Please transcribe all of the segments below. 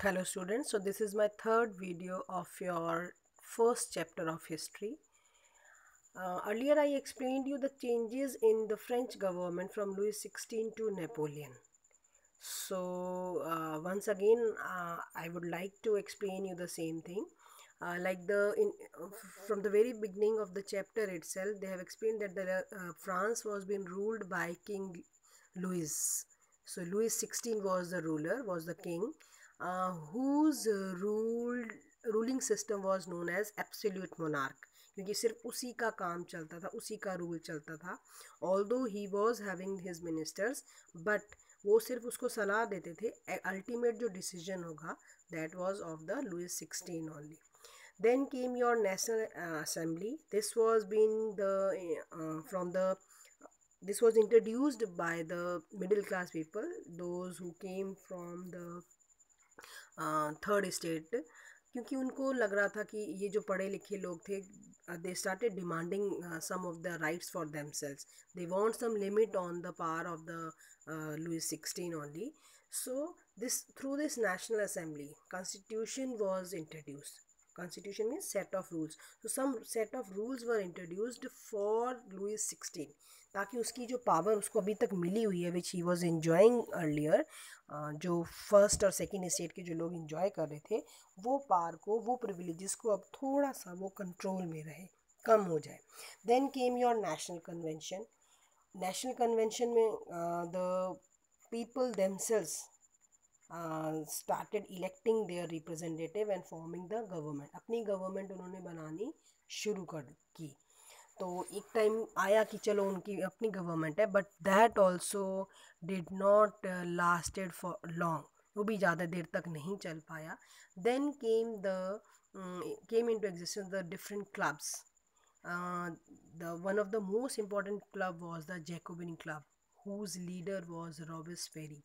Hello students, so this is my third video of your first chapter of history. Earlier I explained you the changes in the French government from Louis XVI to Napoleon. So once again I would like to explain you the same thing. Like from the very beginning of the chapter itself, they have explained that France was being ruled by King Louis. So Louis XVI was the ruler, was the king, whose ruling system was known as absolute monarch, क्योंकि सिर्फ उसी का काम चलता था, उसी का rule चलता था. Although he was having his ministers, but वो सिर्फ उसको सलाह देते थे. अल्टीमेट जो डिसीजन होगा that was of the Louis 16 only. Then came your National Assembly. This was been the from the this was introduced by the middle class people, those who came from the third state, क्योंकि उनको लग रहा था कि ये जो पढ़े लिखे लोग थे, they started demanding some of the rights for themselves. They want some limit on the power of the Louis 16 only. So through this National Assembly, Constitution was introduced. Constitution means set of rules. So some set of rules were introduced for Louis 16, ताकि उसकी जो power उसको अभी तक मिली हुई है, विच he was enjoying earlier, जो first और सेकेंड स्टेट के जो लोग इन्जॉय कर रहे थे, वो पावर को, वो प्रिविलेजेस को अब थोड़ा सा वो कंट्रोल में रहे, कम हो जाए. Then came your national convention. National convention में the people themselves started electing their representative and forming the government. अपनी गवर्नमेंट उन्होंने बनानी शुरू कर की. तो एक टाइम आया कि चलो उनकी अपनी गवर्नमेंट है, but that also did not lasted for long. वो भी ज़्यादा देर तक नहीं चल पाया. Then came in to existence the different clubs. The one of the most important club was the Jacobin club, whose leader was Robespierre.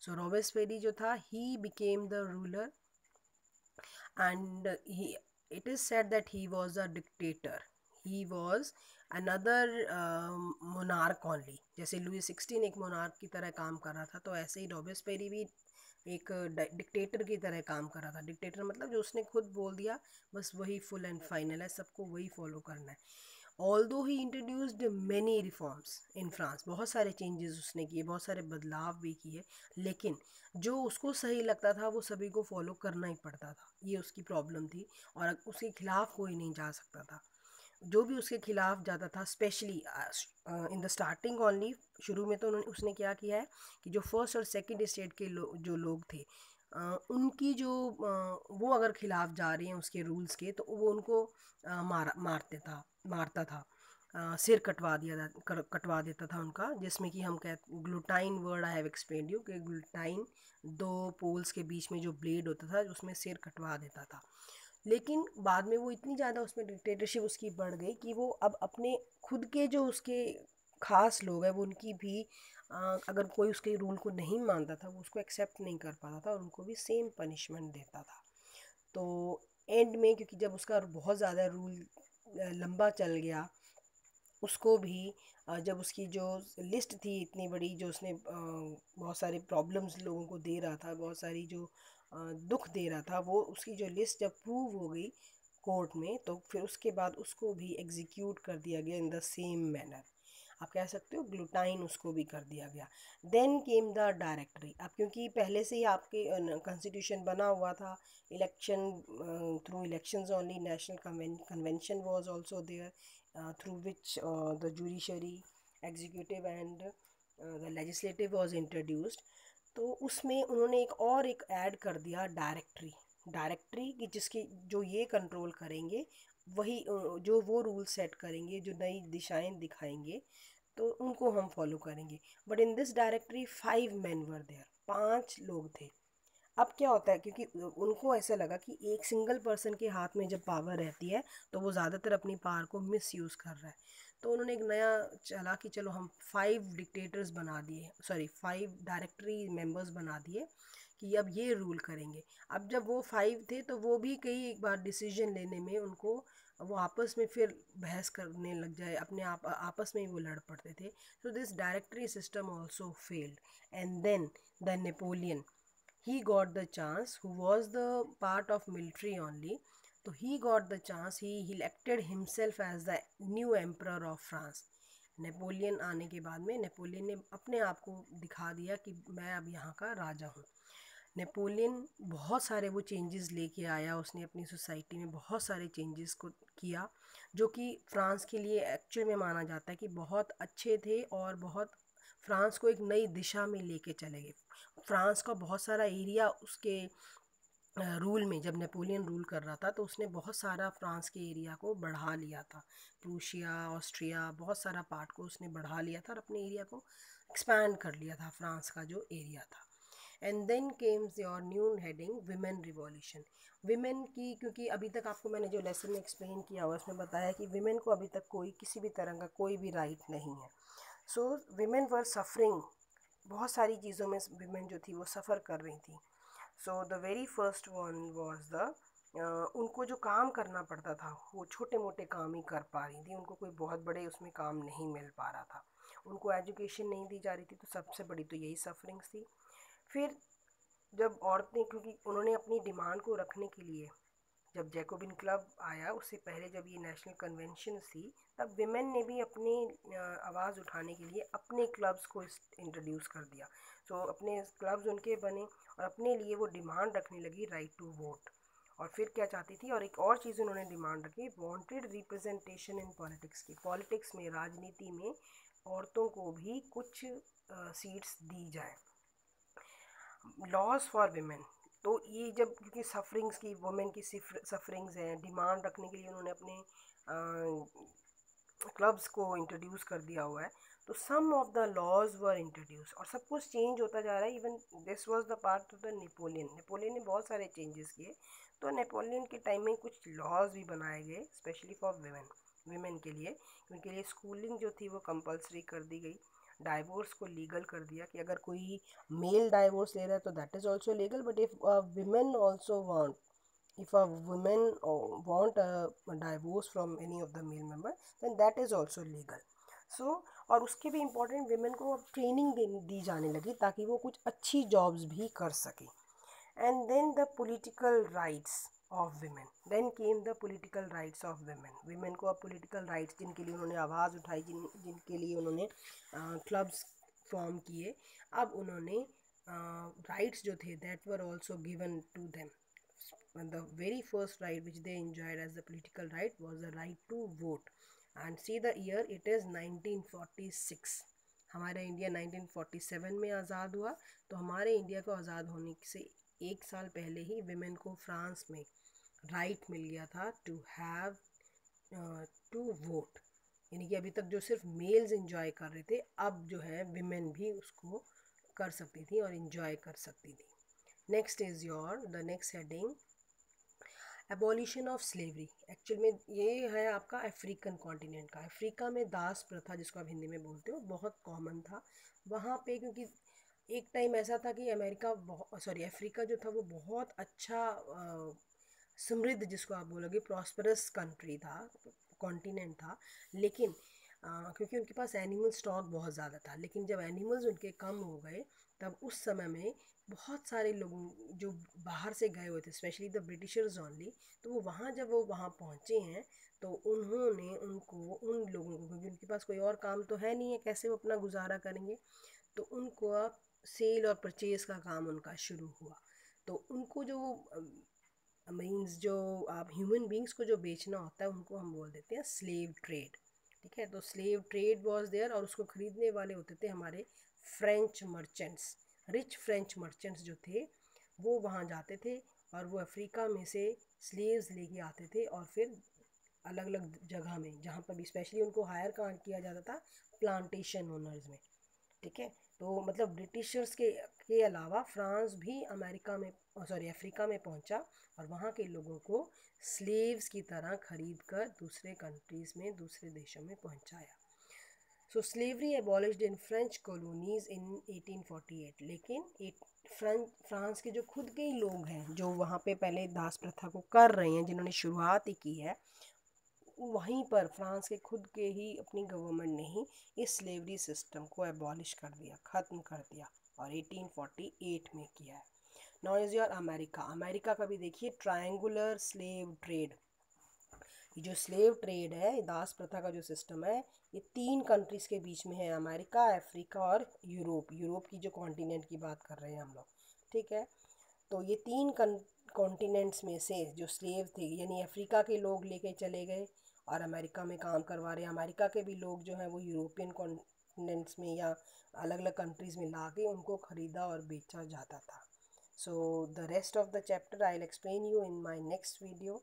So Robespierre जो था, he became the ruler, and it is said that he was a dictator. He was another monarch only. जैसे Louis 16 एक monarch की तरह काम कर रहा था, तो ऐसे ही रॉबेस्पेरी भी एक डिक्टेटर की तरह काम कर रहा था. डिक्टेटर मतलब जो उसने खुद बोल दिया, बस वही फुल एंड फाइनल है, सबको वही फॉलो करना है. Although he introduced many reforms in France. बहुत सारे चेंजेस उसने किए, बहुत सारे बदलाव भी किए, लेकिन जो उसको सही लगता था वो सभी को फॉलो करना ही पड़ता था. ये उसकी प्रॉब्लम थी, और उसके खिलाफ कोई नहीं जा सकता था. जो भी उसके खिलाफ जाता था, specially in the starting only, शुरू में तो उसने क्या किया है कि जो फर्स्ट और सेकंड स्टेट के जो लोग थे, उनकी जो वो अगर खिलाफ जा रहे हैं उसके रूल्स के, तो वो उनको मारता था. सिर कटवा देता था उनका, जिसमें कि हम guillotine word I have explained you, कि ग्लूटाइन दो पोल्स के बीच में जो ब्लेड होता था, उसमें सिर कटवा देता था. लेकिन बाद में वो इतनी ज़्यादा उसमें डिक्टेटरशिप उसकी बढ़ गई कि वो अब अपने खुद के जो उसके खास लोग हैं, वो उनकी भी अगर कोई उसके रूल को नहीं मानता था, वो उसको एक्सेप्ट नहीं कर पाता था, और उनको भी सेम पनिशमेंट देता था. तो एंड में, क्योंकि जब उसका बहुत ज़्यादा रूल लंबा चल गया, उसको भी जब उसकी जो लिस्ट थी इतनी बड़ी, जो उसने बहुत सारे प्रॉब्लम्स लोगों को दे रहा था, बहुत सारी जो दुख दे रहा था, वो उसकी जो लिस्ट जब प्रूव हो गई कोर्ट में, तो फिर उसके बाद उसको भी एग्जीक्यूट कर दिया गया इन द सेम मैनर. आप कह सकते हो ग्लूटाइन उसको भी कर दिया गया. Then came the directory. अब क्योंकि पहले से ही आपके कॉन्स्टिट्यूशन बना हुआ था, election through elections only, national convention was also there, through which the judiciary, executive and the legislative was introduced. तो उसमें उन्होंने एक ऐड कर दिया, डायरेक्टरी की, जिसकी जो ये कंट्रोल करेंगे, वही जो वो रूल सेट करेंगे, जो नई दिशाएं दिखाएंगे, तो उनको हम फॉलो करेंगे. But in this directory 5 men were there. 5 लोग थे. अब क्या होता है, क्योंकि उनको ऐसा लगा कि एक सिंगल पर्सन के हाथ में जब पावर रहती है, तो वो ज़्यादातर अपनी पावर को मिसयूज़ कर रहा है. तो उन्होंने एक नया चला कि चलो हम 5 डिक्टेटर्स बना दिए, सॉरी 5 डायरेक्टरी मेंबर्स बना दिए, कि अब ये रूल करेंगे. अब जब वो 5 थे, तो वो भी कई एक बार डिसीजन लेने में उनको, वो आपस में फिर बहस करने लग जाए, अपने आपस में ही वो लड़ पड़ते थे. So this directory system also failed. And then the Napoleon. he got the chance, who was the part of military only, तो he got the chance, he elected himself as the new emperor of France. Napoleon आने के बाद में Napoleon ने अपने आप को दिखा दिया कि मैं अब यहाँ का राजा हूँ। नेपोलियन बहुत सारे वो चेंजेस लेके आया, उसने अपनी सोसाइटी में बहुत सारे चेंजेस को किया जो कि फ्रांस के लिए एक्चुअल में माना जाता है कि बहुत अच्छे थे और बहुत फ्रांस को एक नई दिशा में लेके चले गए। फ्रांस का बहुत सारा एरिया उसके रूल में, जब नेपोलियन रूल कर रहा था तो उसने बहुत सारा फ्रांस के एरिया को बढ़ा लिया था। प्रूशिया, ऑस्ट्रिया, बहुत सारा पार्ट को उसने बढ़ा लिया था और अपने एरिया को एक्सपैंड कर लिया था, फ्रांस का जो एरिया था। And then comes your new heading women revolution. Women की, क्योंकि अभी तक आपको मैंने जो लेसन में एक्सप्लेन किया हुआ उसमें बताया कि विमेन को अभी तक कोई किसी भी तरह का कोई भी राइट नहीं है। सो विमेन वर सफरिंग, बहुत सारी चीज़ों में विमेन जो थी वो सफ़र कर रही थी। So the very first one was the उनको जो काम करना पड़ता था वो छोटे मोटे काम ही कर पा रही थी, उनको कोई बहुत बड़े उसमें काम नहीं मिल पा रहा था, उनको एजुकेशन नहीं दी जा रही थी, तो सबसे बड़ी तो यही सफरिंग्स थी। फिर जब औरतें, क्योंकि उन्होंने अपनी डिमांड को रखने के लिए, जब जैकोबिन क्लब आया उससे पहले जब ये नेशनल कन्वेंशन थी, तब विमेन ने भी अपनी आवाज़ उठाने के लिए अपने क्लब्स को इंट्रोड्यूस कर दिया। सो अपने क्लब्स उनके बने और अपने लिए वो डिमांड रखने लगी राइट टू वोट। और फिर क्या चाहती थी, और एक और चीज़ उन्होंने डिमांड रखी, वांटेड रिप्रेजेंटेशन इन पॉलिटिक्स की, पॉलिटिक्स में, राजनीति में औरतों को भी कुछ सीट्स दी जाए। लॉज फॉर विमेन, तो ये जब, क्योंकि सफरिंग्स की, वुमेन की सफरिंग्स हैं, डिमांड रखने के लिए उन्होंने अपने क्लब्स को इंट्रोड्यूस कर दिया हुआ है, तो some of the laws were introduce और सब कुछ चेंज होता जा रहा है। Even this was the part of the Napoleon ने बहुत सारे चेंजेस किए, तो नेपोलियन के टाइम में कुछ लॉज भी बनाए गए स्पेशली फॉर विमेन के लिए। उनके लिए स्कूलिंग जो थी वो कंपलसरी कर दी गई, डाइवोर्स को लीगल कर दिया कि अगर कोई मेल डाइवोर्स ले रहा है तो that is also legal, but if women also want, if a woman want a divorce from any of the male member, then that is also legal. So और उसके भी इम्पोर्टेंट, विमेन को अब training दी जाने लगी ताकि वो कुछ अच्छी जॉब्स भी कर सके। And then the political rights of women, then came the political rights of women. Women को अब पॉलिटिकल राइट्स, जिनके लिए उन्होंने आवाज़ उठाई, जिनके लिए उन्होंने क्लब्स फॉर्म किए, अब उन्होंने राइट्स जो थे that were also given to them. And the very first right which they enjoyed as the political right was the right to vote. And see the year, it is 1946। हमारा India 1947 में आज़ाद हुआ, तो हमारे India को आज़ाद होने से एक साल पहले ही विमेन को फ्रांस में राइट मिल गया था टू हैव टू वोट। यानी कि अभी तक जो सिर्फ मेल्स इंजॉय कर रहे थे, अब जो है विमेन भी उसको कर सकती थी और इंजॉय कर सकती थी। Next is your the next heading, abolition of slavery. Actual में ये है आपका अफ्रीकन कॉन्टिनेंट का। अफ्रीका में दास प्रथा, जिसको आप हिंदी में बोलते हो, बहुत कॉमन था वहाँ पे, क्योंकि एक टाइम ऐसा था कि अफ्रीका जो था वो बहुत अच्छा समृद्ध, जिसको आप बोलोगे प्रॉस्परस कंट्री था, कॉन्टिनेंट था। लेकिन क्योंकि उनके पास एनिमल स्टॉक बहुत ज़्यादा था, लेकिन जब एनिमल्स उनके कम हो गए तब उस समय में बहुत सारे लोग जो बाहर से गए हुए थे, स्पेशली द ब्रिटिशर्स ओनली, तो वो वहाँ जब वो वहाँ पहुँचे हैं तो उन्होंने उनको, उन लोगों को, क्योंकि उनके पास कोई और काम तो है नहीं है, कैसे वो अपना गुजारा करेंगे, तो उनको अब सेल और परचेज़ का काम उनका शुरू हुआ। तो उनको जो मीन्स, जो आप ह्यूमन बींग्स को जो बेचना होता है उनको हम बोल देते हैं स्लेव ट्रेड। ठीक है, तो स्लेव ट्रेड वॉज देयर, और उसको ख़रीदने वाले होते थे हमारे French merchants. Rich French merchants जो थे वो वहाँ जाते थे और वो अफ्रीका में से स्लेव्स लेके आते थे, और फिर अलग अलग जगह में, जहाँ पर भी स्पेशली उनको हायर कहाँ किया जाता था, प्लांटेशन ओनर्स में। ठीक है, तो मतलब ब्रिटिशर्स के अलावा फ्रांस भी अफ्रीका में पहुंचा और वहाँ के लोगों को स्लेव्स की तरह खरीद कर दूसरे कंट्रीज़ में, दूसरे देशों में पहुंचाया। So slavery abolished in French colonies in 1848। लेकिन फ्रांस के जो खुद के ही लोग हैं जो वहाँ पे पहले दास प्रथा को कर रहे हैं, जिन्होंने शुरुआत ही की है, वहीं पर फ्रांस के खुद के ही अपनी गवर्नमेंट ने ही इस स्लेवरी सिस्टम को एबॉलिश कर दिया, ख़त्म कर दिया, और 1848 में किया है। Now is your America. America का भी देखिए ट्रायंगुलर स्लेव ट्रेड। ये जो स्लेव ट्रेड है, दास प्रथा का जो सिस्टम है, ये 3 कंट्रीज़ के बीच में है, अमेरिका, अफ्रीका और यूरोप। यूरोप की जो कॉन्टिनेंट की बात कर रहे हैं हम लोग, ठीक है। तो ये 3 कॉन्टिनेंट्स में से जो स्लेव थे, यानी अफ्रीका के लोग लेके चले गए और अमेरिका में काम करवा रहे हैं। अमेरिका के भी लोग जो हैं वो यूरोपियन कॉन्टिनेंट्स में या अलग अलग कंट्रीज़ में ला के उनको ख़रीदा और बेचा जाता था। So the rest of the chapter I will explain you in my next video.